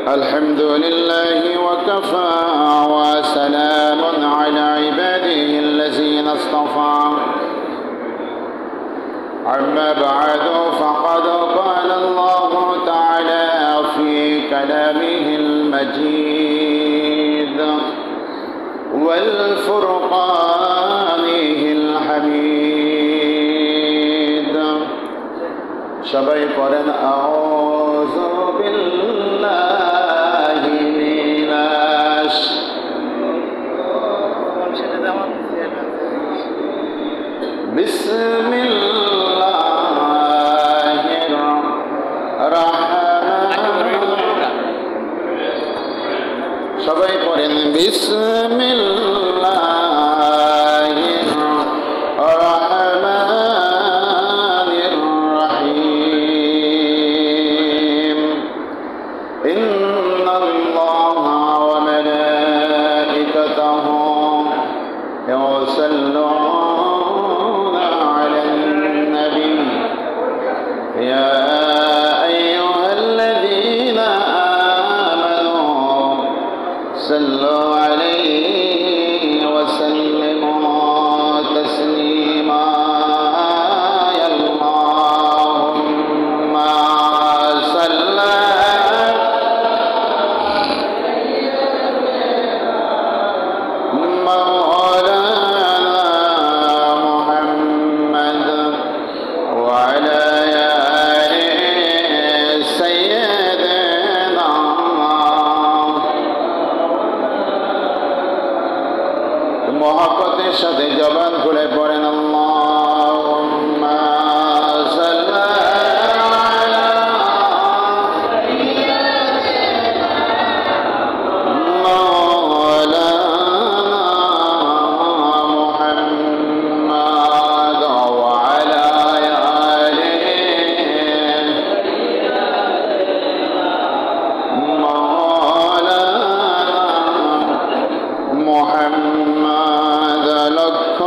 الحمد لله وكفى وسلام على عباده الذين اصطفى أما بعد فقد قال الله تعالى في كلامه المجيد والفرقانه الحميد সবাই পড়েন আউযু বিল্লাহি মিনাশ বিসমিল্লাহির রাহমানির সবাই পড়েন বিসমিল্লাহির রাহমানির রহিম ইন্নাল্লাহা ওয়া মালাইকাতাহু ইউসাল্লুনা আলান নবী ইয়া আইয়ুহাল্লাযীনা আমানু সাল্লু আলাইহি ওয়া সাল্লিমু তাসলিমা আল্লাহুম্মা সাল্লি মহব্বতের সাথে জবান খুলে পড়েন আল্লাহুম্মা সাল্লি আলা মাওলানা মুহাম্মাদ ওয়া আলা আলিহি মাওলানা মুহাম্মাদ লক্ষ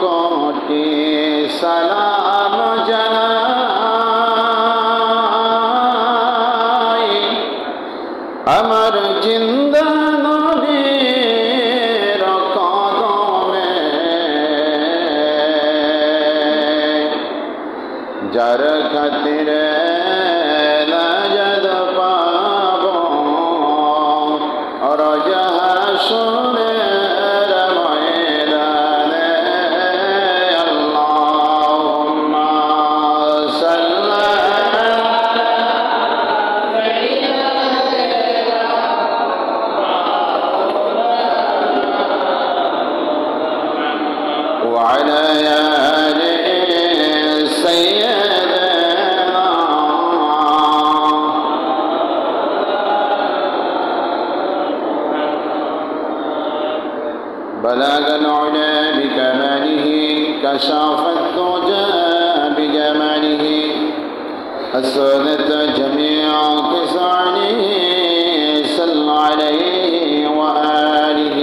কোটি সালাম জানাই আমার জিন্দা নবীর কদমে যার খাতিরে নাজাত পাব রোজা হাশরের ময়দানে আল্লাহুম্মা সাল্লি ওয়া আলা আলিহি সাইয়্যিদিনা بلغ العلا بكماله كشف الدجى بجماله أسودت جميع خصاله صل عليه وآله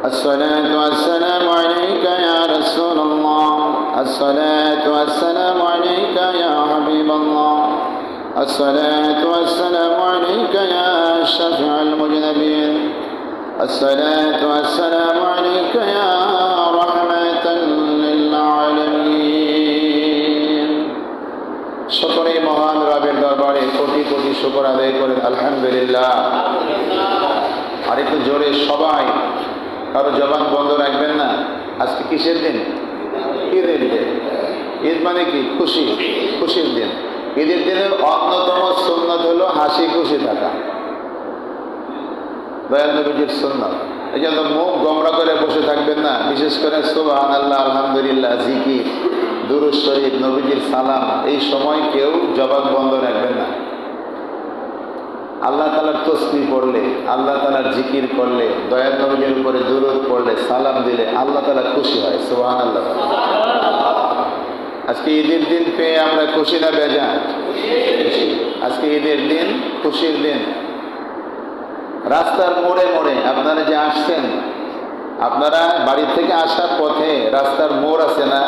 الصلاة والسلام عليك يا رسول الله الصلاة والسلام عليك يا حبيب الله الصلاة والسلام عليك يا شفيع المذنبين الصلاة والسلام عليك يا رحمة للعالمين شكري মহান রবের দরবারে কোটি কোটি শুকর আদায় করেন আলহামদুলিল্লাহ আর একটু জোরে সবাই কারো জবান বন্ধ রাখবেন না আজকে কিসের দিন ঈদের দিন ঈদ মানে কি খুশি খুশির দিন ঈদের দিনের অন্যতম সুন্নাত হলো হাসি খুশি থাকা দয়াল নবীজির সুন্নাত এই জন্য মুখ গোমরা করে বসে থাকবেন না বিশেষ করে সুবহানাল্লাহ আলহামদুলিল্লাহ জিকির দুরূদ শরীফ নবীজির সালাম এই সময় কেউ জবান বন্ধ রাখবেন না আল্লাহ তাআলার তাসবিহ পড়লে আল্লাহ তাআলার জিকির করলে দয়াল নবীজির উপরে দুরূদ পড়লে সালাম দিলে আল্লাহ তাআলা খুশি হয় সুবহানাল্লাহ আজকে ঈদের দিন পেয়ে আমরা খুশি না বেজার আজকে ঈদের দিন খুশির দিন রাস্তার মোড়ে মোড়ে আপনারা যে আসছেন আপনারা বাড়ি থেকে আসার পথে রাস্তার মোড় আছে না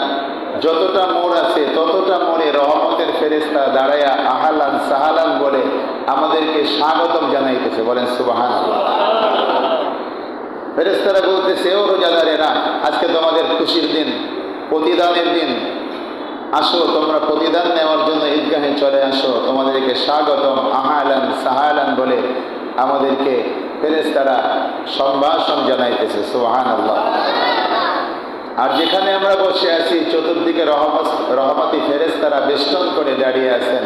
যতটা মোড় আছে ততটা মোড়ে রহমতের ফেরেশতা দাঁড়ায়া আহালান সাহালান বলে আমাদেরকে স্বাগতম জানাইতেছে। বলেন সুবহানাল্লাহ। ফেরেশতারা বলতেছে, ও রোজাদারেরা, আজকে তোমাদের খুশির দিন, প্রতিদানের দিন, আসো তোমরা প্রতিদান নেওয়ার জন্য ঈদগাহে চলে আসো, তোমাদেরকে স্বাগতম আহালান সাহালান বলে আমাদেরকে ফেরেশতারা সম্ভাষণ জানাইতেছে। সুবহানাল্লাহ। আর যেখানে আমরা বসে আছি চতুর্দিকে রহমতি ফেরেশতারা বেষ্টন করে দাঁড়িয়ে আছেন,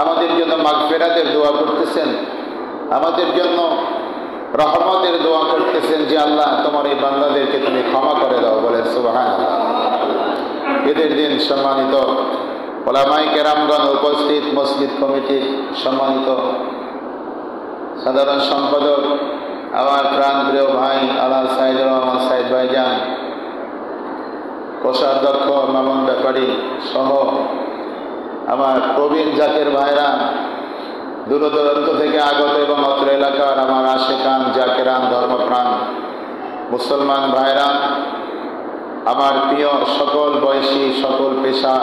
আমাদের জন্য মাগফিরাতের দোয়া করতেছেন, আমাদের জন্য রহমতের দোয়া করতেছেন যে আল্লাহ তোমার এই বান্দাদেরকে তুমি ক্ষমা করে দাও। বলেন সুবহানাল্লাহ। ঈদের দিন সম্মানিত ওলামায়ে কেরামগণ, উপস্থিত মসজিদ কমিটির সম্মানিত সাধারণ সম্পাদক, আমার প্রাণপ্রিয় ভাই আল্লাহ সাইদুর রহমান সাইদ ভাইজান, কোষাধ্যক্ষ মামুন ব্যাপারী সহ আমার প্রবীণ জাকের ভাইরা, দূর দূরান্ত থেকে আগত এবং অত্র এলাকার আমার আশেকান জাকেরান ধর্মপ্রাণ মুসলমান ভাইরা, আমার প্রিয় সকল বয়সী সকল পেশা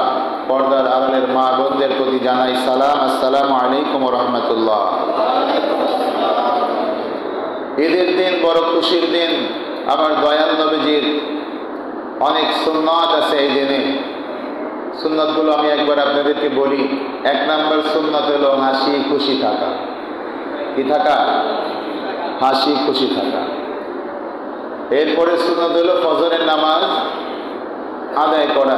পর্দার আড়ালের মা বোনদের প্রতি জানাই সালাম, আসসালামু আলাইকুম ওয়া রাহমাতুল্লাহ। ঈদের দিন বড় খুশির দিন। আমার দয়াল নবীজির অনেক সুন্নাত আছে এই দিনে। সুন্নাতগুলো আমি একবার আপনাদেরকে বলি। এক নাম্বার সুন্নাত হলো হাসি খুশি থাকা। কি থাকা? হাসি খুশি থাকা। এরপরে সুন্নাত হলো ফজরের নামাজ আদায় করা।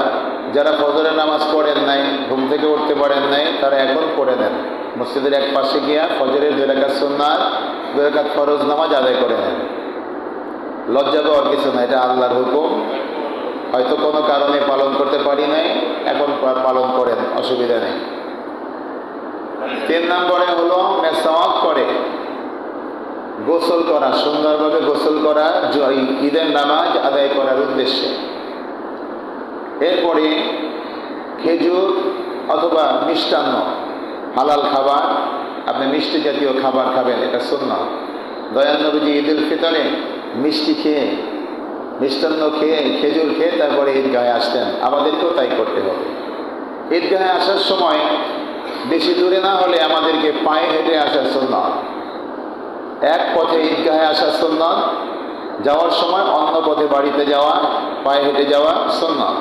যারা ফজরের নামাজ পড়েন নাই, ঘুম থেকে উঠতে পারেন নাই, তারা এখন পড়ে নেন। মসজিদের এক পাশে গিয়া ফজরের 2 রাকাত সুন্নাত, 2 রাকাত ফরজ নামাজ আদায় করে নেন। লজ্জা পাওয়ার কিছু না, এটা আল্লাহর হুকুম। হয়তো কোনো কারণে পালন করতে পারি নাই, এখন পালন করেন, অসুবিধা নেই। 3 নম্বরে হলো মেসাওয়াক করে গোসল করা, সুন্দরভাবে গোসল করা ঈদের নামাজ আদায় করার উদ্দেশ্যে। এরপরে খেজুর অথবা মিষ্টান্ন, হালাল খাবার, আপনি মিষ্টি জাতীয় খাবার খাবেন, এটা সুন্নাত। দয়াল নবীজি ঈদুল ফিতরে মিষ্টি খেয়ে, মিষ্টান্ন খেয়ে, খেজুর খেয়ে তারপরে ঈদগাহে আসতেন। আমাদেরকেও তাই করতে হবে। ঈদগাহে আসার সময় বেশি দূরে না হলে আমাদেরকে পায়ে হেঁটে আসার সুন্নাত। এক পথে ঈদগাহে আসার সুন্নাত, যাওয়ার সময় অন্য পথে বাড়িতে যাওয়া, পায়ে হেঁটে যাওয়া সুন্নাত।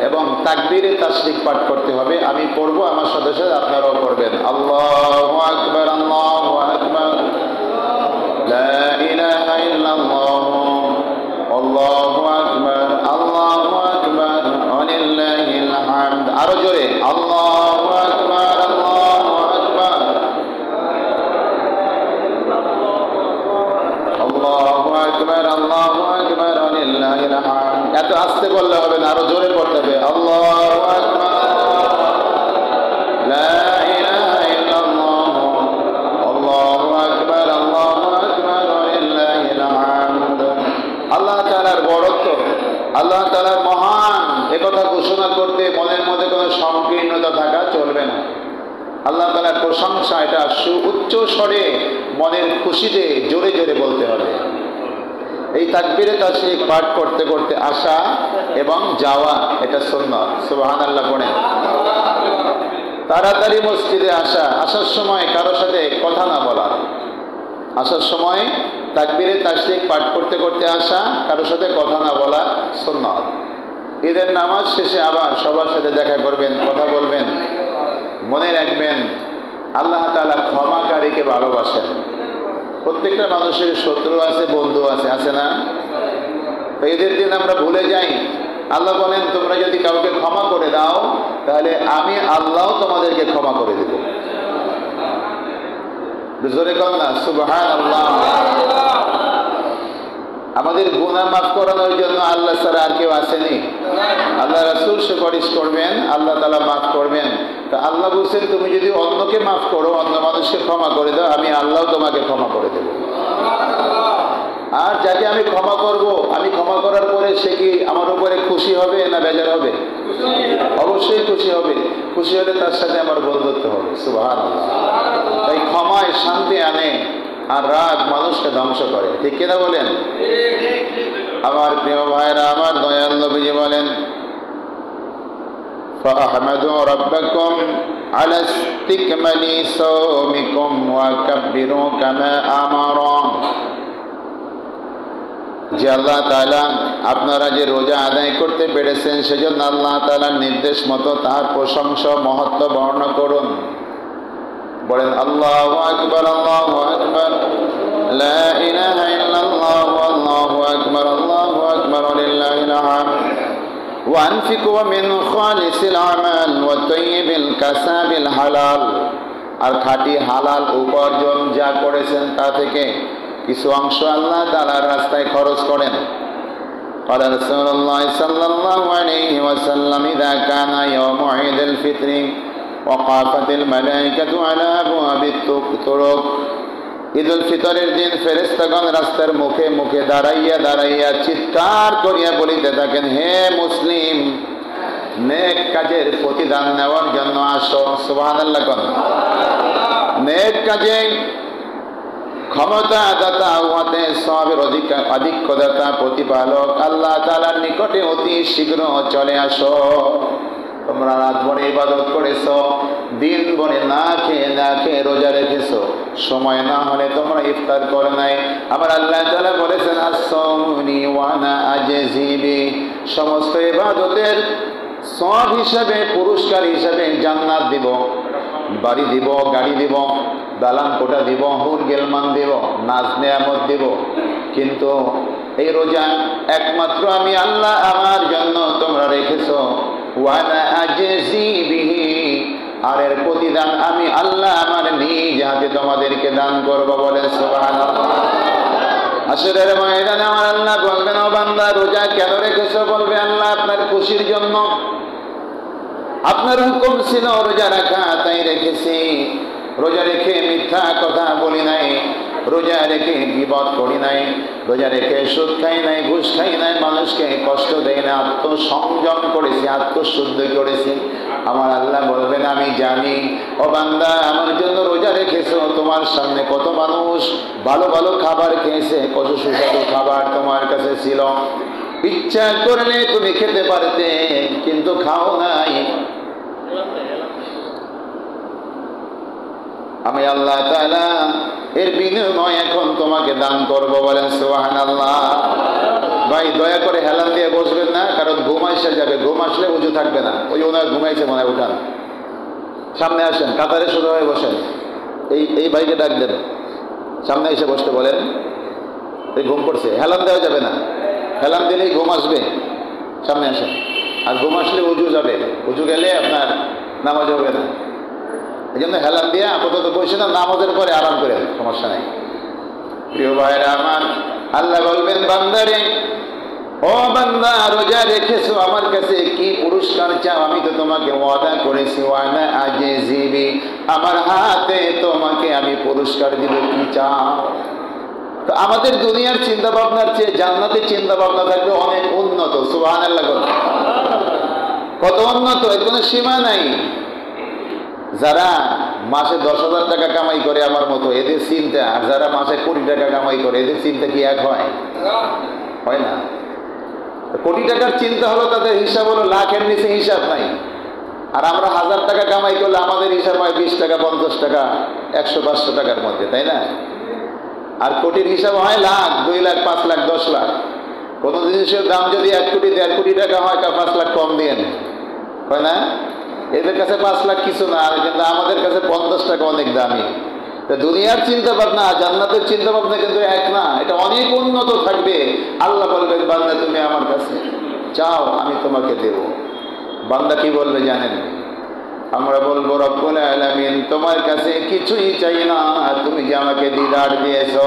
এবং তাকবীরে তাশরিক পাঠ করতে হবে। আমি পড়বো, আমার সাথে সাথে আপনারাও পড়বেন। আল্লাহু আকবার, আল্লাহু আকবার, লা ইলাহা ইল্লাল্লাহ, আল্লাহু আকবার, আল্লাহু আকবার, ওয়ালিল্লাহিল হামদ। আরো জোরে, আল্লাহু আকবার, আল্লাহু আকবার, আল্লাহু আকবার, আল্লাহু আকবার, ওয়ালিল্লাহিল হামদ। এত আস্তে বললে হবে না, আরো জোরে পড়তে হবে। আল্লাহু আকবার, লা ইলাহা ইল্লাল্লাহ, আল্লাহু আকবার, আল্লাহু আকবার, ওয়ালিল্লাহিল হামদ। আল্লাহ তাআলার বড়ত্ব, আল্লাহ তাআলার মহান, একথা ঘোষণা করতে মনের মধ্যে কোনো সংকীর্ণতা থাকা চলবে না। আল্লাহ তাআলার প্রশংসা, এটা উচ্চ স্বরে মনের খুশিতে জোরে জোরে বলতে হবে। এই তাকবীরে তাশরিক পাঠ করতে করতে আসা এবং যাওয়া, এটা সুন্নাত। সুবহানাল্লাহ পড়েন। তাড়াতাড়ি মসজিদে আসা, আসার সময় কারোর সাথে কথা না বলা। আসার সময় তাকবীরে তাশরিক পাঠ করতে করতে আসা, কারোর সাথে কথা না বলা সুন্নাত। ঈদের নামাজ শেষে আবার সবার সাথে দেখা করবেন, কথা বলবেন। মনে রাখবেন, আল্লাহ তাআলা ক্ষমাকারীকে ভালোবাসেন। প্রত্যেকটা মানুষের শত্রু আছে, বন্ধু আছে, আছে না? তো ঈদের দিন আমরা ভুলে যাই। আল্লাহ বলেন, তোমরা যদি কাউকে ক্ষমা করে দাও, তাহলে আমি আল্লাহ তোমাদেরকে ক্ষমা করে দেব। জোরে কর না, সুবহানাল্লাহ। আমাদের গুনাহ মাফ করানোর জন্য আল্লাহ ছাড়া আর কেউ আসেনি। আল্লাহ রাসূল সুপারিশ করবেন, আল্লাহ তাআলা মাফ করবেন। তা আল্লাহ বলছেন, তুমি যদি অন্যকে মাফ করো, অন্য মানুষকে ক্ষমা করে দাও, আমি আল্লাহ তোমাকে ক্ষমা করে দেব। আর যাকে আমি ক্ষমা করব, আমি ক্ষমা করার পরে সে কি আমার উপরে খুশি হবে না বেজার হবে? অবশ্যই খুশি হবে। খুশি হলে তার সাথে আমার বন্ধুত্ব হবে। সুবহানাল্লাহ। তাই ক্ষমায় শান্তি আনে, আর রাগ মানুষকে ধ্বংস করে। ঠিক কিনা বলেন? আমার প্রিয় ভাইরা, আমার দয়াল নবীজি বলেন, فاحمدوا ربكم على استكمال صومكم وكبروا كما امر যে আল্লাহ তাআলা আপনারা যে রোজা আদায় করতে পেরেছেন সেজন্য আল্লাহ তাআলার নির্দেশ মতো তার প্রশংসা মহত্ব বর্ণনা করুন। বলেন আল্লাহু আকবার, আল্লাহু আকবার, লা ইলাহা ইল্লাল্লাহ, আল্লাহু আকবার, আল্লাহু আকবার, লিল্লাহিল হামদ। وأنفقوا من خالص العمل وطيب الكسب الحلال, আর খাঁটি হালাল উপার্জন যা করেছেন তা থেকে কিছু অংশ আল্লাহ তাআলার রাস্তায় খরচ করেন। قال رسول الله صلى الله عليه وسلم إذا كان يوم عيد الفطر وقافت الملائكة على أبواب الطرق, ঈদুল ফিতরের দিন ফেরেশতাগণ রাস্তার মুখে মুখে দাঁড়াইয়া দাঁড়াইয়া চিৎকার করিয়া বলিতে থাকেন, হে মুসলিম, নেক কাজের প্রতিদান নেওয়ার জন্য আসো। সুবহানাল্লাহ। কোন নেক কাজে ক্ষমতা দাতা হতে সবের অধিকদাতা প্রতিপালক আল্লাহ তাআলার নিকটে অতি শীঘ্র চলে আসো। তোমরা রাত ভরে ইবাদত করেছো, দিন ভরে না খেয়ে রোজা রেখেছো, সময় না হলে তোমরা ইফতার করে নাই। আবার আল্লাহ তাআলা বলেছেন আস-সাওমুনি ওয়া আনা আজজি বি, সমস্ত ইবাদতের সওয়াব হিসাবে, পুরস্কার হিসাবে জান্নাত দিব, বাড়ি দিব, গাড়ি দিব, দালান কোঠা দিব, হুর গেলমান দিব, নাজ নেয়ামত দিব। কিন্তু এই রোজা একমাত্র আমি আল্লাহ আমার জন্য তোমরা রেখেছো। ওয়ানা আজজি বিহি, আর এর প্রতিদান আমি আল্লাহ আমার নিজ হাতে তোমাদেরকে দান করব। বলে সুবহানাল্লাহ। হাশরের ময়দানে আমার আল্লাহ বলবেন, ও বান্দা রোজা কেন রেখেছো? বলবে আল্লাহ আপনার খুশির জন্য, আপনার হুকুম ছিল রোজা রাখা, তাই রেখেছি। রোজা রেখে মিথ্যা কথা বলি নাই, রোজা রেখে গীবত করি নাই, রোজা রেখে সুদ খাই নাই, ঘুষ খাই নাই, মানুষকে কষ্ট দেই না, আত্মসংযম করেছি, আত্মশুদ্ধ করেছি। আমার আল্লাহ বলবেন আমি জানি ও বান্দা আমার জন্য রোজা রেখেছো, তোমার সামনে কত মানুষ ভালো ভালো খাবার খেয়েছে, কত সুস্বাদু খাবার তোমার কাছে ছিল, ইচ্ছা করলে তুমি খেতে পারতে কিন্তু খাও নাই। আমি আল্লাহ তাআলা এর বিনিময় এখন তোমাকে দান করব। বলেন সুবহানাল্লাহ। ভাই দয়া করে হেলান দিয়ে বসবেন না, কারণ ঘুম এসে যাবে, ঘুম আসলে উজু থাকবে না। ওই ওনার ঘুমাইছে মনে হয়, উঠান, সামনে আসেন, কাতারে শুরু হয়ে বসেন। এই ভাইকে ডাক দেন, সামনে এসে বসতে বলেন। এই ঘুম পড়ছে, হেলান দেওয়া যাবে না, হেলান দিলেই ঘুম আসবে। সামনে আসেন, আর ঘুম আসলে উজু যাবে, উজু গেলে আপনার নামাজ হবে না। এই জন্য হেলান দিয়ে আপাতত বসে না, নামাজের পরে আরাম করে, সমস্যা নেই। প্রিয় ভাইরা আমার, আল্লাহ বলবেন বান্দারে, ও বান্দা রোজা রেখেছো, আমার কাছে কি পুরস্কার চাও? আমি তো তোমাকে ওয়াদা করেছি, ওয়ানা আজজি বি, আমার হাতে তোমাকে আমি পুরস্কার দিব, কি চাও? তো আমাদের দুনিয়ার চিন্তা ভাবনার চেয়ে জান্নাতের চিন্তা ভাবনা থাকবে অনেক উন্নত। সুবহানাল্লাহ। কত উন্নত, এর কোনো সীমা নাই। যারা মাসে 10,000 টাকা কামাই করে আমার মতো, এদের চিন্তা, আর যারা মাসে কোটি টাকা কামাই করে এদের চিন্তা কি এক হয়? হয় না। কোটি টাকার চিন্তা হলো, তাদের হিসাব হলো লাখের নিচে হিসাব নাই। আর আমরা 1000 টাকা কামাই করলে আমাদের হিসাব হয় 20 টাকা, 50 টাকা, 100, 500 টাকার মধ্যে, তাই না? আর কোটির হিসাব হয় লাখ, 2 লাখ, 5 লাখ, 10 লাখ। কোন জিনিসের দাম যদি 1 কোটি, 1.5 কোটি টাকা হয়, তা 5 লাখ কম দিয়ে, হয় না? এদের কাছে 5 লাখ কিছু না, কিন্তু আমাদের কাছে 50 টাকা অনেক দামি। দুনিয়ার চিন্তা ভাবনা জান্নাতের চিন্তা ভাবনা কিন্তু এক না, এটা অনেক উন্নত থাকবে। আল্লাহ বলবেন বান্দা তুমি আমার কাছে চাও, আমি তোমাকে দেব। বান্দা কি বলবে জানেন? আমরা বলবো রব্বুল আলামিন তোমার কাছে কিছুই চাই না, তুমি যে আমাকে দিদার দিয়েছো,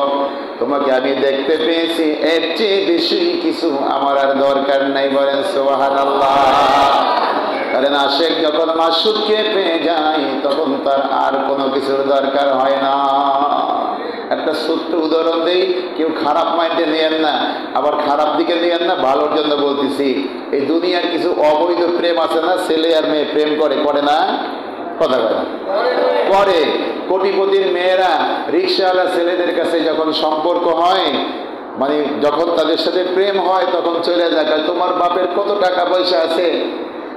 তোমাকে আমি দেখতে পেয়েছি, এর চেয়ে বেশি কিছু আমার আর দরকার নাই। বলেন সুবহানাল্লাহ। কারণ আশিক যখন মাশউককে পেয়ে যায় তখন তার আর কোনো কিছুর দরকার হয় না। একটা ছোট্ট উদাহরণ দেই, কেউ খারাপ মাইন্ডে নিয়েন না, আবার খারাপ দিকে নিয়েন না, ভালোর জন্য বলতেছি। এই দুনিয়ার কিছু অবৈধ প্রেম আছে না, ছেলে আর মেয়ে প্রেম করে না? কথা কথা করে। কোটিপতির মেয়েরা রিকশাওয়ালা ছেলেদের কাছে যখন সম্পর্ক হয়, মানে যখন তাদের সাথে প্রেম হয়, তখন চলে যায়, তোমার বাপের কত টাকা পয়সা আছে,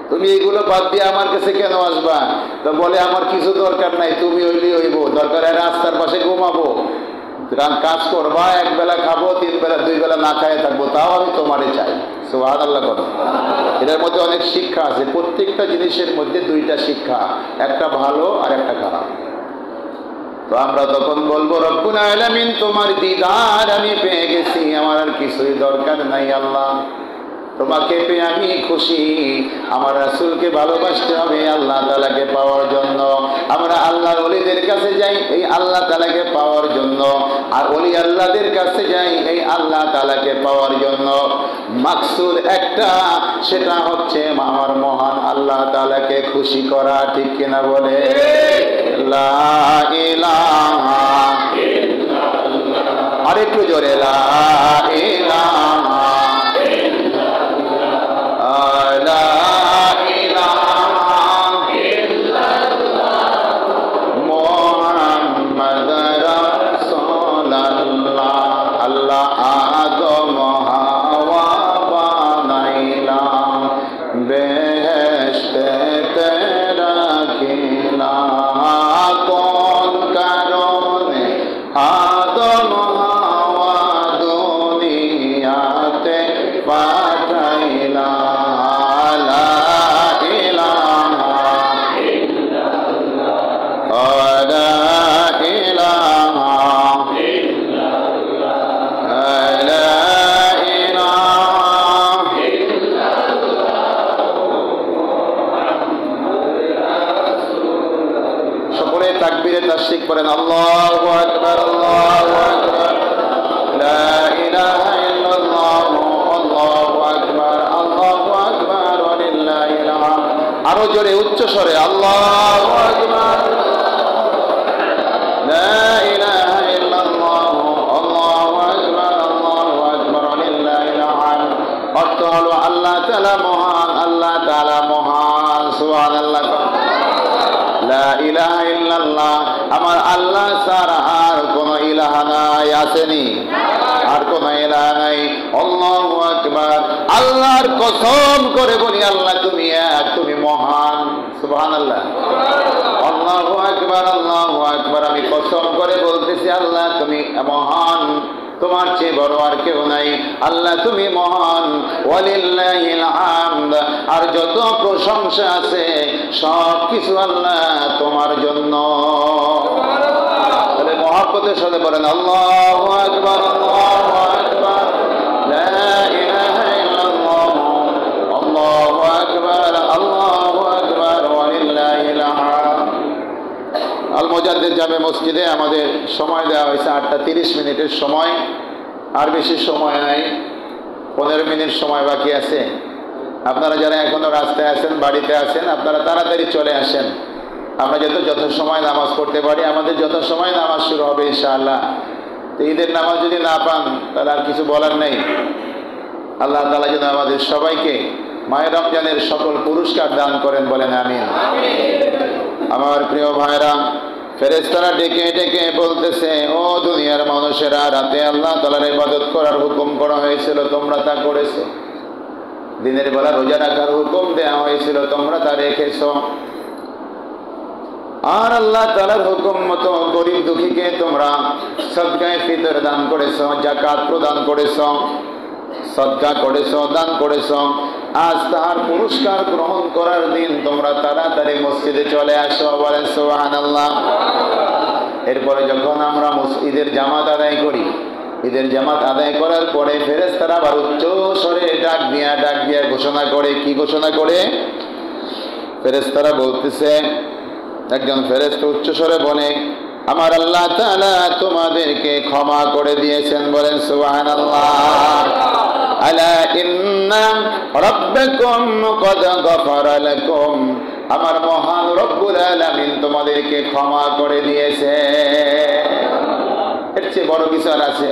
তুমি এইগুলো বাদ দিয়ে আমার কাছে কেন আসবা? তো বলে আমার কিছু দরকার নাই, তুমি হইলেই হইব, দরকার হয় রাস্তার পাশে ঘুমাবো, কাজ করবা, এক বেলা খাবো, 3 বেলা 2 বেলা না খায় থাকবো, তাও আমি তোমারে চাই। সুবহানাল্লাহ করো। এটার মধ্যে অনেক শিক্ষা আছে। প্রত্যেকটা জিনিসের মধ্যে 2টা শিক্ষা, একটা ভালো আর একটা খারাপ। তো আমরা তখন বলবো রব্বুল আলামিন তোমার দিদার আমি পেয়ে গেছি, আমার আর কিছুই দরকার নাই আল্লাহ, তোমাকে পেয়ে আমি খুশি। আমার রাসূলকে ভালোবাসতে হবে আল্লাহ তাআলাকে পাওয়ার জন্য। আমরা আল্লাহর ওলিদের কাছে যাই এই আল্লাহ তাআলাকে পাওয়ার জন্য, আর ওলি আল্লাহদের কাছে যাই এই আল্লাহ তাআলাকে পাওয়ার জন্য। মাকসুদ একটা, সেটা হচ্ছে আমার মহান আল্লাহ তাআলাকে খুশি করা। ঠিক কিনা বলে? লা ইলাহা ইল্লাল্লাহ। আরেকটু জোরে লা ইলাহা করেন আল্লাহু আকবার, আল্লাহু আকবার, লা ইলাহা ইল্লাল্লাহ, আল্লাহু আকবার, আল্লাহু আকবার, ওয়া লিল্লাহিল হামদ। আরো জোরে উচ্চ স্বরে আল্লাহু আকবার, লা ইলাহা ইল্লাল্লাহ, আল্লাহু আকবার, আল্লাহু আকবার, ওয়া লিল্লাহিল হামদ। অর্থ হলো আল্লাহ তাআলা মহান, আল্লাহ তাআলা মহান। সুবহানাল্লাহ। লা ইলাহা ইল্লাল্লাহ, আমার আল্লাহ ছাড়া আর কোন ইলাহা নাই। আসেনি? আর কোন ইলাহা নাই। আল্লাহু আকবার, আল্লাহর কসম করে বলি আল্লাহ তুমি এক, তুমি মহান। সুবহানাল্লাহ। আল্লাহু আকবার, আল্লাহু আকবার, আমি কসম করে বলতেছি আল্লাহ তুমি মহান, তোমার চেয়ে বড় আর কেউ নাই। আল্লাহ তুমি মহান। ওয়ালিল্লাহিল হামদ, আর যত প্রশংসা আছে সব কিছু আল্লাহ তোমার জন্য। তাহলে মহব্বতের সাথে বলেন আল্লাহু আকবার, আল্লাহু আকবার, লা ইলাহা ইল্লাল্লাহ, আল্লাহু আকবার, আল্লাহু আকবার, ওয়ালিল্লাহিল হামদ। আল মুজাদ্দিদ জামে মসজিদে আমাদের সময় দেওয়া হয়েছে 8টা 30 মিনিটের সময়, আর বেশি সময় নাই, 15 মিনিট সময় বাকি আছে। আপনারা যারা এখনো রাস্তায় আছেন, বাড়িতে আছেন, আপনারা তাড়াতাড়ি চলে আসেন। আমরা যত সময় নামাজ পড়তে পারি, আমাদের যত সময় নামাজ শুরু হবে ইনশাআল্লাহ। তো ঈদের নামাজ যদি না পান তাহলে আর কিছু বলার নেই। আল্লাহ তাআলা যেন আমাদের সবাইকে মাহে রমজানের সকল পুরস্কার দান করেন, বলেন আমিন। আমার প্রিয় ভাইরা, ফেরেশতারা ডেকে ডেকে বলতেছে, ও দুনিয়ার মানুষেরা, রাতে আল্লাহ তাআলার ইবাদত করার হুকুম করা হয়েছিল, তোমরা তা করেছো। দিনের বেলা রোজা রাখার হুকুম দেওয়া হয়েছিল, তোমরা তা রেখেছো। আর আল্লাহ তাআলার হুকুম মতো গরিব দুঃখীকে তোমরা সদকায়ে ফিতর দান করেছো, যাকাত প্রদান করেছো, সদকা করেছো, দান করেছো। আজ তার পুরস্কার গ্রহণ করার দিন, তোমরা তাড়াতাড়ি মসজিদে চলে আসো, বলেন সুবহানাল্লাহ। এরপরে যখন আমরা ঈদের জামাত আদায় করি, ঈদের জামাত আদায় করার পরে ফেরেশতারা আবার উচ্চ স্বরে ডাক দিয়া ঘোষণা করে। কি ঘোষণা করে? ফেরেশতারা বলতেছে, একজন ফেরেশতা উচ্চ স্বরে বলে, আমার আল্লাহ তাআলা তোমাদেরকে ক্ষমা করে দিয়েছেন, বলেন সুবহানাল্লাহ। আলা ইন্না রাব্বাকুম ক্বাদ গফারা লাকুম, আমার মহান রব্বুল আলামিন তোমাদেরকে ক্ষমা করে দিয়েছে। এর চেয়ে বড় কিছু আর আছে?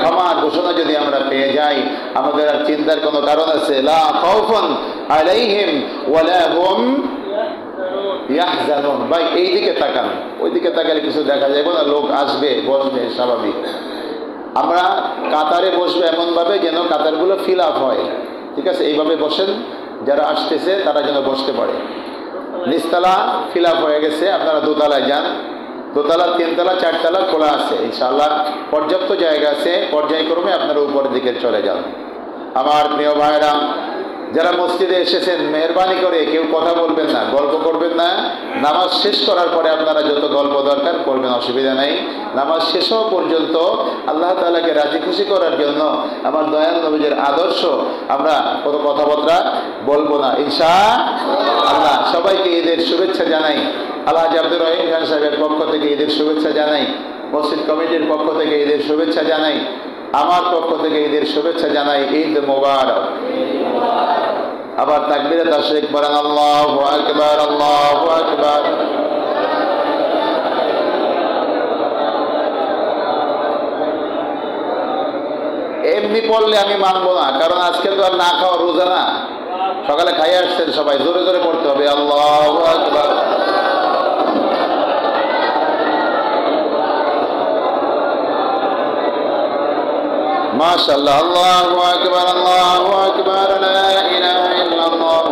ক্ষমার ঘোষণা যদি আমরা পেয়ে যাই, আমাদের আর চিন্তার কোনো কারণ আছে? লা খাউফুন আলাইহিম ওয়ালা হুম ইয়াহজানুন। ভাই এইদিকে তাকান, ওইদিকে তাকালে কিছু দেখা যাবে না। লোক আসবে, বসবে, স্বাভাবিক। আমরা কাতারে বসবো এমনভাবে যেন কাতারগুলো ফিল আপ হয়, ঠিক আছে? এইভাবে বসেন, যারা আসতেছে তারা যেন বসতে পারে। নিচতলা ফিল আপ হয়ে গেছে, আপনারা দোতলায় যান। দোতলা, তিনতলা, চারতলা খোলা আছে ইনশাআল্লাহ, পর্যাপ্ত জায়গা আছে। পর্যায়ক্রমে আপনারা উপরের দিকে চলে যান। আমার প্রিয় ভাইরা, যারা মসজিদে এসেছেন মেহরবানি করে কেউ কথা বলবেন না, গল্প করবেন না। নামাজ শেষ করার পরে আপনারা যত গল্প দরকার করবেন, অসুবিধা নেই। নামাজ শেষ হওয়া পর্যন্ত আল্লাহ তাআলাকে রাজি খুশি করার জন্য আমার দয়াল নবীর আদর্শ আমরা কোনো কথাবার্তা বলবো না ইনশাআল্লাহ। সবাইকে ঈদের শুভেচ্ছা জানাই। আলহাজ আব্দুর রহিম খান সাহেবের পক্ষ থেকে ঈদের শুভেচ্ছা জানাই। মসজিদ কমিটির পক্ষ থেকে ঈদের শুভেচ্ছা জানাই। আমার পক্ষ থেকে ঈদের শুভেচ্ছা জানাই। ঈদ মোবারক। আবার তাকবীরে তাশরিক পড়েন, আল্লাহু আকবার, আল্লাহু আকবার। এমনি পড়লে আমি মানবো না, কারণ আজকে তো আর না খাওয়া রোজা না। সকালে খাইয়ে আসছেন সবাই, জোরে জোরে পড়তে হবে, আল্লাহু আকবার। মাশাআল্লাহ, আল্লাহু আকবার, আল্লাহু আকবার, লা ইলাহা ইল্লাল্লাহ,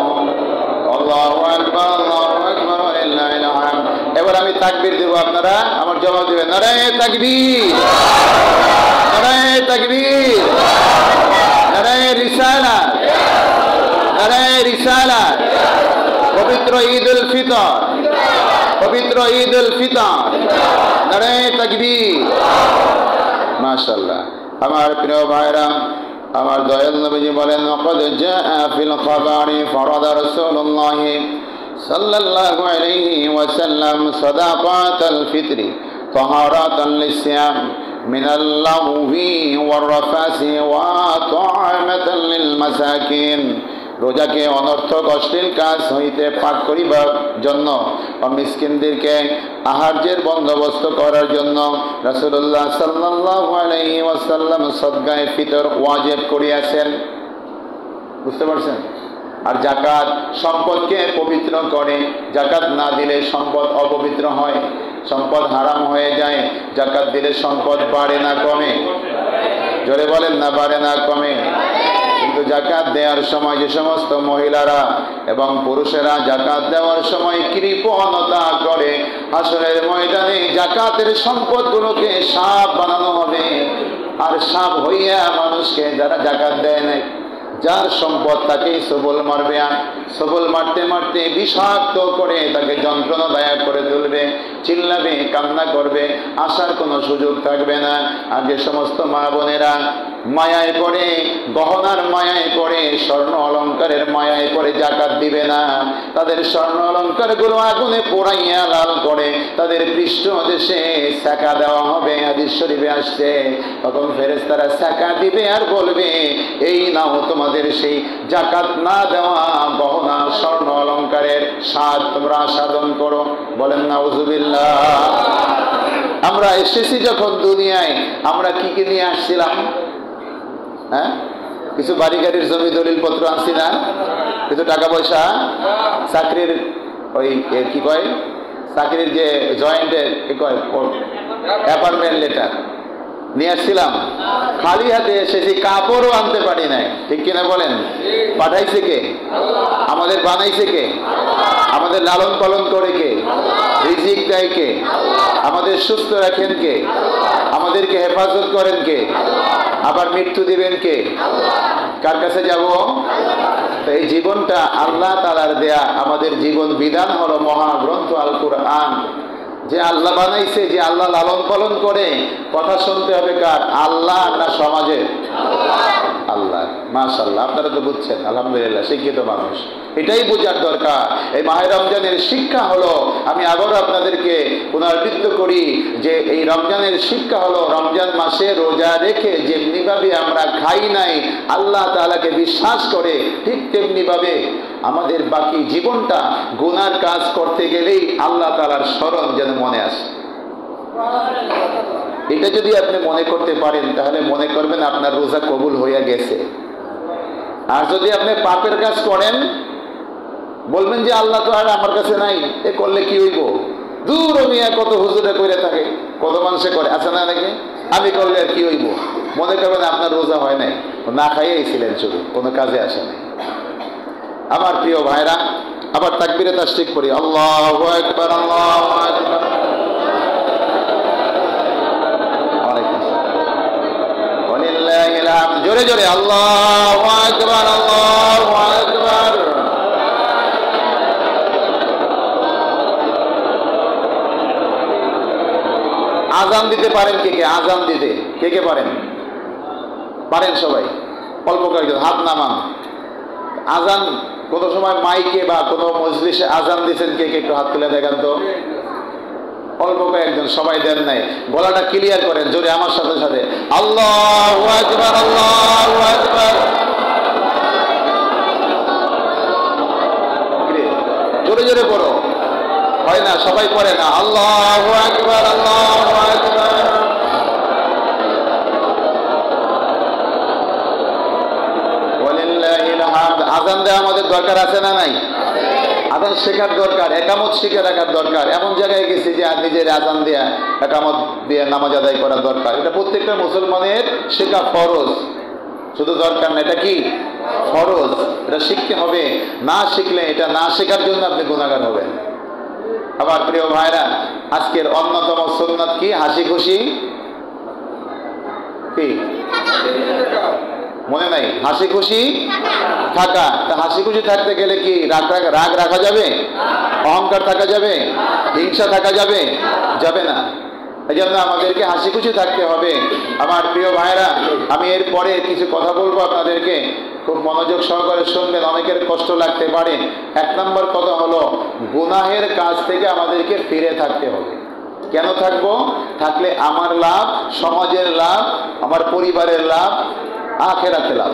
আল্লাহু আকবার, আল্লাহু আকবার, ওয়া লিল্লাহিল হামদ। এবার আমি তাকবীর দেব, আপনারা আমার জবাব দিবেন, নারায়ে তাকবীর, নারায়ে তাকবীর, নারায়ে রিসালাত, নারায়ে রিসালাত। পবিত্র ঈদুল ফিতর, পবিত্র ঈদুল ফিতর, নারায়ে তাকবীর। মাশাআল্লাহ। আমার প্রিয় ভাইরা, আমার দয়াল নবীজি বলেন, ক্বাদ জাআ ফিল খাবারি ফারাদা রাসূলুল্লাহ সাল্লাল্লাহু আলাইহি ওয়াসাল্লাম সাদাকাতাল ফিতরি তাহারাতান লিসিয়াম মিনাল লাগwi ওয়ার রাফাসি ওয়া তুআমাতান লিল মাসাকিন। রোজাকে অনর্থক অশ্লীল কাজ হইতে পাক করিবার জন্য ও মিসকিনদেরকে আহার্যের বন্দোবস্ত করার জন্য রাসূলুল্লাহ সাল্লাল্লাহু আলাইহি ওয়াসাল্লাম সদকায়ে ফিতর ওয়াজিব করিয়াছেন। বুঝতে পারছেন? আর যাকাত সম্পদকে পবিত্র করে। যাকাত না দিলে সম্পদ অপবিত্র হয়, সম্পদ হারাম হয়ে যায়। যাকাত দিলে সম্পদ বাড়ে না কমে? জোরে বলেন না, বাড়ে না কমে? কিন্তু যাকাত দেওয়ার সময় যে সমস্ত মহিলারা এবং পুরুষেরা যাকাত দেওয়ার সময় কৃপণতা করে, হাসরের ময়দানে যাকাতের সম্পদগুলোকে সাপ বানানো হবে। আর সাপ হইয়া মানুষকে যারা যাকাত দেয় নাই, যার সম্পদ তাকেই সবল মারবে। সবল মারতে মারতে বিষাক্ত করে তাকে যন্ত্রণাদায়ক করে তুলবে, চিল্লাবে, কান্না করবে, আসার কোনো সুযোগ থাকবে না। আর যে সমস্ত মা বোনেরা মায়ায় পড়ে, গহনার মায়ায় পড়ে, স্বর্ণ অলঙ্কারের মায়ায় পড়ে যাকাত দিবে না, তাদের স্বর্ণ অলঙ্কারগুলো আগুনে পোড়াইয়া লাল করে তাদের পৃষ্ঠ দেশে ছাকা দেওয়া হবে। হাদিস শরীফে আসছে, তখন ফেরেশতারা ছাকা দিবে আর বলবে, এই নাও তোমাদের সেই যাকাত না দেওয়া গহনা স্বর্ণ অলঙ্কারের স্বাদ, তোমরা আস্বাদন করো। বলেন নাউজুবিল্লাহ। আমরা এসেছি যখন দুনিয়ায়, আমরা কি কি নিয়ে আসছিলাম? হ্যাঁ, কিছু বাড়ি গাড়ির জমি দলিল পত্র আনছি না? কিছু টাকা পয়সা, চাকরির ওই কি কয়, চাকরির যে জয়েন্টের কি কয়, অ্যাপয়েন্টমেন্ট লেটার নিয়ে আসছিলাম। খালি হাতে এসেছি, কাপড়ও আনতে পারি নাই। ঠিক কিনা বলেন? পাঠাইছে কে? আমাদের বানাইছে কে? আমাদের লালন পালন করে কে? রিজিক দেয় কে? আমাদের সুস্থ রাখেন কে? আমাদেরকে হেফাজত করেন কে? আবার মৃত্যু দিবেন কে? কার কাছে যাব? এই জীবনটা আল্লাহ তাআলার দেয়া। আমাদের জীবন বিধান হলো মহাগ্রন্থ আল কুরআন। যে আল্লাহ বানাইছে, যে আল্লাহ লালন পালন করে, কথা শুনতে হবে কার? আল্লাহ না সমাজের? আল্লাহ। মাশাআল্লাহ, আপনারা তো বুঝছেন, আলহামদুলিল্লাহ, শিক্ষিত মানুষ। এটাই বোঝার দরকার। এই মাহে রমজানের শিক্ষা হলো, আমি আবারও আপনাদেরকে পুনরাবৃত্ত করি যে এই রমজানের শিক্ষা হলো, রমজান মাসে রোজা রেখে যেমনিভাবে আমরা খাই নাই আল্লাহ তাআলাকে বিশ্বাস করে, ঠিক তেমনিভাবে আমাদের বাকি জীবনটা গুনার কাজ করতে গেলেই আল্লাহ তাআলার স্মরণ যেন মনে আসে। এটা যদি আপনি মনে করতে পারেন, তাহলে মনে করবেন আপনার রোজা কবুল হইয়া গেছে। আর যদি আপনি পাপের কাজ করেন, বলবেন যে আল্লাহ তো আর আমার কাছে নাই, এ করলে কি হইব? দূর মিয়া, কত হুজুরে করে থাকে, কত মানুষে করে, আছে না নাকি? আমি করলে আর কি হইব? মনে করবেন আপনার রোজা হয় নাই, না খাইয়েছিলেন, শুধু কোনো কাজে আসে নাই। আমার প্রিয় ভাইরা, আবার তাকবীরে তাশরিক করি, আল্লাহু আকবার, আল্লাহু আকবার। ওয়ালিল্লাহিল হামদ। জোরে জোরে আল্লাহু আকবার, আল্লাহু আকবার। আজান দিতে পারেন কে কে? আজান দিতে কে কে পারেন? পারেন সবাই? অল্প কয়েকজন হাত নামান। আজান কোন সময় মাইকে বা কোনো মজলিসে আজান দিচ্ছেন কে কে? একটু হাত তুলে দেখান তো। অল্প কয়েকজন, সবাই দেন নাই। গলাটা ক্লিয়ার করেন জোরে আমার সাথে সাথে, আল্লাহু আকবার, আল্লাহু আকবার। জোরে জোরে পড়ো, হয় না, সবাই পড়ে না। আল্লাহু আকবার, আল্লাহু আকবার। ওয়ালিল্লাহিল হামদ। আজান দেওয়া আমাদের দরকার আছে না নাই? আজান শেখার দরকার, একামত শিখে রাখার দরকার। এমন জায়গায় গেছি যে নিজের আজান দেয়া, একামত দিয়ে নামাজ আদায় করার দরকার। এটা প্রত্যেকটা মুসলমানের শেখা ফরজ, শুধু দরকার না, এটা কি ফরজ। এটা শিখতে হবে, না শিখলে, এটা না শেখার জন্য আপনি গুনাহগার হবেন। আবার প্রিয় ভাইরা, আজকের অন্যতম সুন্নাত কি? হাসি খুশি কি মনে নাই? হাসি খুশি থাকা। তা হাসি খুশি থাকতে গেলে কি রাগ রাখা যাবে? অহংকার থাকা যাবে? হিংসা থাকা যাবে? যাবে না। এই জন্য আমাদেরকে হাসি খুশি থাকতে হবে। আমার প্রিয় ভাইরা, আমি এরপরে কিছু কথা বলবো, আপনাদেরকে খুব মনোযোগ সহকারে শুনবেন, অনেকের কষ্ট লাগতে পারে। 1 নম্বর কথা হলো, গুনাহের কাজ থেকে আমাদেরকে ফিরে থাকতে হবে। কেন থাকবো? থাকলে আমার লাভ, সমাজের লাভ, আমার পরিবারের লাভ, আখিরাতে লাভ।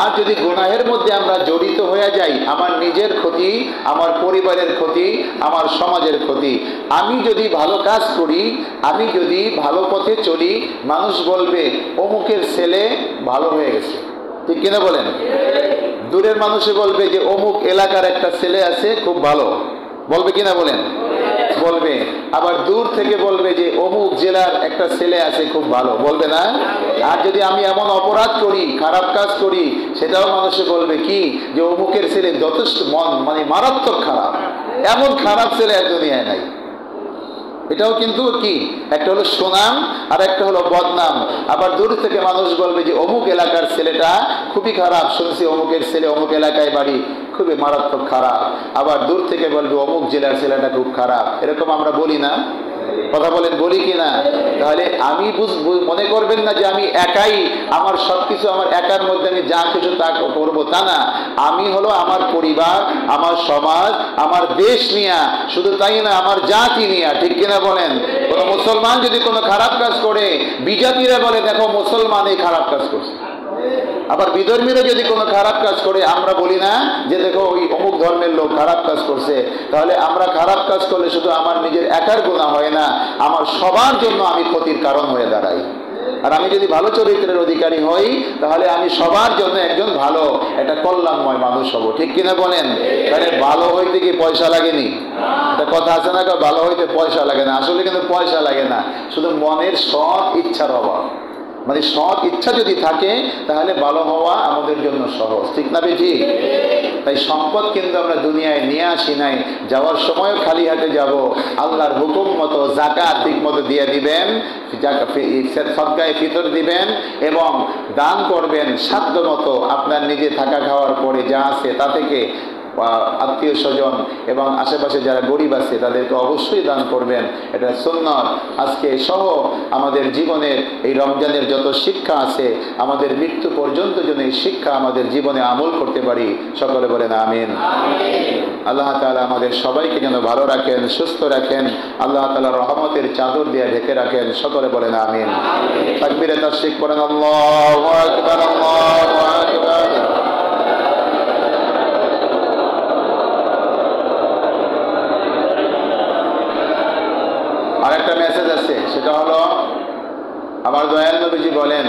আর যদি গুনাহের মধ্যে আমরা জড়িত হয়ে যাই, আমার নিজের ক্ষতি, আমার পরিবারের ক্ষতি, আমার সমাজের ক্ষতি। আমি যদি ভালো কাজ করি, আমি যদি ভালো পথে চলি, মানুষ বলবে অমুকের ছেলে ভালো হয়ে গেছে, ঠিক কিনা বলেন? দূরের মানুষে বলবে যে অমুক এলাকার একটা ছেলে আছে খুব ভালো, বলবে কিনা বলেন? বলবে। আবার দূর থেকে বলবে যে অমুক জেলার একটা ছেলে আছে খুব ভালো, বলবে না? আর যদি আমি এমন অপরাধ করি, খারাপ কাজ করি, সেটাও মানুষে বলবে কি যে অমুকের ছেলে যথেষ্ট মানে মারাত্মক খারাপ, এমন খারাপ ছেলে এক দুনিয়ায় নাই। এটাও কিন্তু কি, একটা হলো সুনাম আর একটা হলো বদনাম। আবার দূর থেকে মানুষ বলবে যে অমুক এলাকার ছেলেটা খুবই খারাপ, শুনছি অমুকের ছেলে অমুক এলাকায় বাড়ি, খুবই মারাত্মক খারাপ। আবার দূর থেকে বলবে অমুক জেলার ছেলেটা খুব খারাপ। এরকম আমরা বলি না? কথা বলেন, বলি কি না? তাহলে আমি মনে করবেন না যে আমি একাই, আমার সবকিছু আমার একার মধ্যে আমি যা কিছু তা করবো, তা না। আমি হলো আমার পরিবার, আমার সমাজ, আমার দেশ নিয়া, শুধু তাই না, আমার জাতি নিয়া, ঠিক কিনা বলেন? কোন মুসলমান যদি কোনো খারাপ কাজ করে, বিজাতিরা বলে দেখো মুসলমান এই খারাপ কাজ করছে। আবার বিধর্মীরা যদি কোনো খারাপ কাজ করে, আমরা বলি না যে দেখো ওই অমুক ধর্মের লোক খারাপ কাজ করছে। তাহলে আমরা খারাপ কাজ করলে শুধু আমার নিজের একার গুনাহ হয় না, আমার সবার জন্য আমি ক্ষতির কারণ হয়ে দাঁড়াই। আর আমি যদি ভালো চরিত্রের অধিকারী হই, তাহলে আমি সবার জন্য একজন ভালো, একটা কল্যাণময় মানুষ হব, ঠিক কিনা বলেন? তাহলে ভালো হইতে কি পয়সা লাগেনি? একটা কথা আছে না, ভালো হইতে পয়সা লাগে না। আসলে কিন্তু পয়সা লাগে না, শুধু মনের সৎ ইচ্ছার অভাব। মানে সৎ ইচ্ছা যদি থাকে, তাহলে ভালো হওয়া আমাদের জন্য সহজ, ঠিক না বেঠি? তাই সম্পদ কিন্তু আমরা দুনিয়ায় নিয়ে আসি নাই, যাওয়ার সময়ও খালি হাতে যাব। আল্লাহর হুকুম মতো যাকাত ঠিক মতো দিয়ে দিবেন, সদকায়ে ফিতর দিবেন এবং দান করবেন সাধ্য মতো। আপনার নিজে থাকা খাওয়ার পরে যা আছে তা থেকে আত্মীয় স্বজন এবং আশেপাশে যারা গরিব আছে তাদেরকে অবশ্যই দান করবেন। এটা সুন্নাত। আজকে সহ আমাদের জীবনের এই রমজানের যত শিক্ষা আছে, আমাদের মৃত্যু পর্যন্ত যেন এই শিক্ষা আমাদের জীবনে আমল করতে পারি। সকলে বলেন আমিন। আল্লাহ তাআলা আমাদের সবাইকে যেন ভালো রাখেন, সুস্থ রাখেন, আল্লাহ তাআলা রহমতের চাদর দিয়ে ঢেকে রাখেন। সকলে বলেন আমিন। তাকবীরে তাশরিক করেন, আল্লাহু আকবার, আল্লাহু আকবার। আরেকটা মেসেজ আছে, সেটা হলো আমার দয়াল নবীজি বলেন,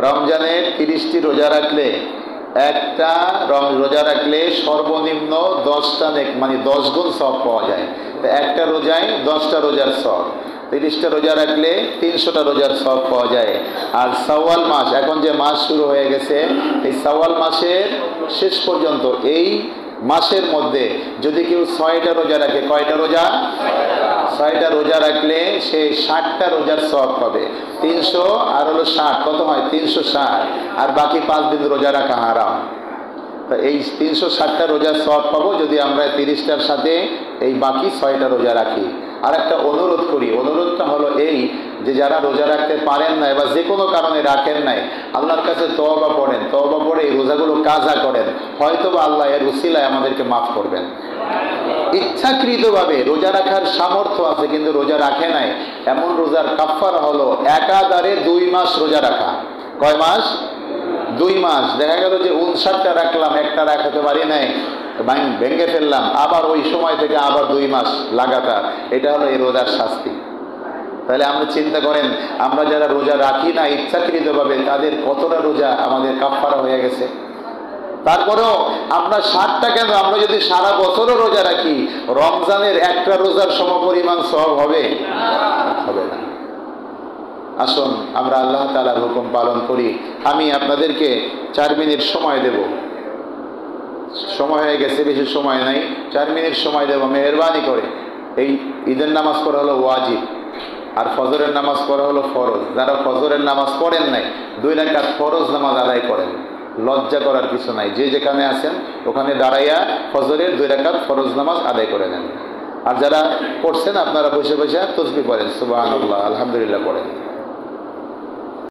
রমজানের 30টি রোজা রাখলে, একটা রোজা রাখলে সর্বনিম্ন 10টা মানে 10 গুণ সওয়াব পাওয়া যায়। তো একটা রোজায় 10টা রোজার সওয়াব। 30টা রোজা রাখলে 300টা রোজার সওয়াব পাওয়া যায়। আর শাওয়াল মাস, এখন যে মাস শুরু হয়ে গেছে, এই শাওয়াল মাসের শেষ পর্যন্ত এই মাসের মধ্যে যদি কেউ 6টা রোজা রাখে, কয়টা রোজা? 6টা রোজা রাখলে সে 60টা রোজার সওয়াব পাবে। 300 আর হলো 60, কত হয়? 360। আর বাকি 5 দিন রোজা রাখা হারাম। তা এই 360টা রোজার সওয়াব পাবো যদি আমরা 30টার সাথে এই বাকি 6টা রোজা রাখি। আর একটা অনুরোধ করি, অনুরোধটা হলো এই যে যারা রোজা রাখতে পারেন না বা যে কোনো কারণে রাখেন নাই, আল্লাহর কাছে তওবা পড়েন, তওবা পড়ে এই রোজাগুলো কাজা করেন, হয়তো বা আল্লাহ এর উসিলায় আমাদেরকে মাফ করবেন। ইচ্ছাকৃতভাবে রোজা রাখার সামর্থ্য আছে কিন্তু রোজা রাখে নাই, এমন রোজার কাফারা হলো একাধারে 2 মাস রোজা রাখা। কয় মাস? 2 মাস। দেখা গেল যে 59টা রাখলাম, একটা রাখাতে পারি নাই, ভেঙে ফেললাম, আবার ওই সময় থেকে আবার 2 মাস লাগাতার। এটা হলো এই রোজার শাস্তি। তাহলে আমরা চিন্তা করেন, আমরা যারা রোজা রাখি না ইচ্ছাকৃতভাবে, তাদের কতটা রোজা আমাদের কাফারা হয়ে গেছে। তারপরেও আমরা 60টা কেন, আমরা যদি সারা বছরও রোজা রাখি, রমজানের একটা রোজার সমপরিমাণ সওয়াব হবে? হবে না। আসুন আমরা আল্লাহ তাআলার হুকুম পালন করি। আমি আপনাদেরকে 4 মিনিট সময় দেব, সময় হয়ে গেছে, বেশি সময় নাই, 4 মিনিট সময় দেব মেহেরবানি করে। এই ঈদের নামাজ পড়া হলো ওয়াজিব, আর ফজরের নামাজ পড়া হলো ফরজ। যারা ফজরের নামাজ পড়েন নাই, 2 রাকাত ফরজ নামাজ আদায় করেন, লজ্জা করার কিছু নাই। যে যেখানে আছেন ওখানে দাঁড়াইয়া ফজরের 2 রাকাত ফরজ নামাজ আদায় করে নেন। আর যারা পড়ছেন আপনারা বসে বসে তাসবিহ পড়েন, সুবহানাল্লাহ, আলহামদুলিল্লাহ পড়েন।